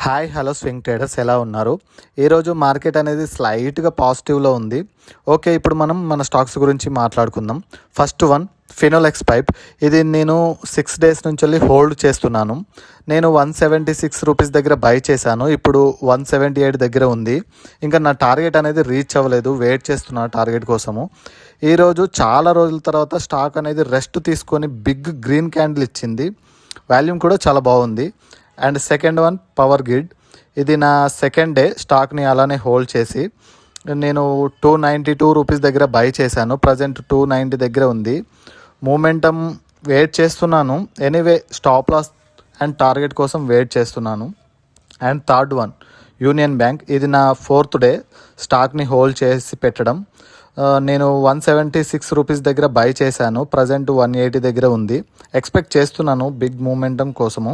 Hi hello swing traders ఎలా ఉన్నారు? ఈరోజు మార్కెట్ అనేది స్లైట్గా పాజిటివ్లో ఉంది. ఓకే, ఇప్పుడు మనం మన స్టాక్స్ గురించి మాట్లాడుకుందాం. First one Finolex pipe. ఇది నేను 6 days నుంచి వెళ్ళి హోల్డ్ చేస్తున్నాను. నేను 176 రూపీస్ దగ్గర బై చేశాను. ఇప్పుడు 178 దగ్గర ఉంది. ఇంకా నా టార్గెట్ అనేది రీచ్ అవ్వలేదు, వెయిట్ చేస్తున్నాను టార్గెట్ కోసము. ఈరోజు చాలా రోజుల తర్వాత స్టాక్ అనేది రెస్ట్ తీసుకొని బిగ్ గ్రీన్ క్యాండిల్ ఇచ్చింది. వాల్యూమ్ కూడా చాలా బాగుంది. And second one power grid. ఇది నా సెకండ్ డే స్టాక్ని అలానే హోల్డ్ చేసి నేను 292 రూపీస్ దగ్గర బై చేశాను. ప్రజెంట్ 290 దగ్గర ఉంది. మూమెంటమ్ వెయిట్ చేస్తున్నాను. Anyway stop loss and target కోసం వెయిట్ చేస్తున్నాను. And third one union bank. ఇది నా 4th డే స్టాక్ని హోల్డ్ చేసి పెట్టడం. నేను 176 రూపీస్ దగ్గర బై చేశాను. ప్రజెంట్ 180 దగ్గర ఉంది. ఎక్స్పెక్ట్ చేస్తున్నాను బిగ్ మూమెంటం కోసము.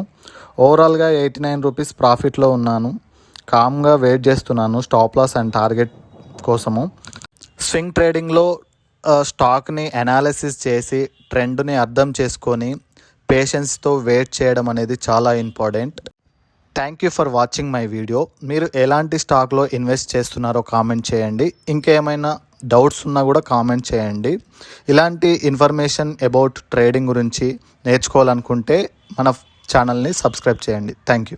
ఓవరాల్గా 89 రూపీస్ ప్రాఫిట్లో ఉన్నాను. కామ్గా వెయిట్ చేస్తున్నాను స్టాప్ లాస్ అండ్ టార్గెట్ కోసము. స్వింగ్ ట్రేడింగ్లో స్టాక్ని అనాలిసిస్ చేసి ట్రెండ్ని అర్థం చేసుకొని పేషెన్స్తో వెయిట్ చేయడం అనేది చాలా important. Thank you for watching my video. మీరు ఎలాంటి స్టాక్లో ఇన్వెస్ట్ చేస్తున్నారో కామెంట్ చేయండి. ఇంకేమైనా డౌట్స్ ఉన్నా కూడా కామెంట్ చేయండి. ఇలాంటి ఇన్ఫర్మేషన్ అబౌట్ ట్రేడింగ్ గురించి నేర్చుకోవాలనుకుంటే మన ఛానల్ని సబ్స్క్రైబ్ చేయండి. Thank you.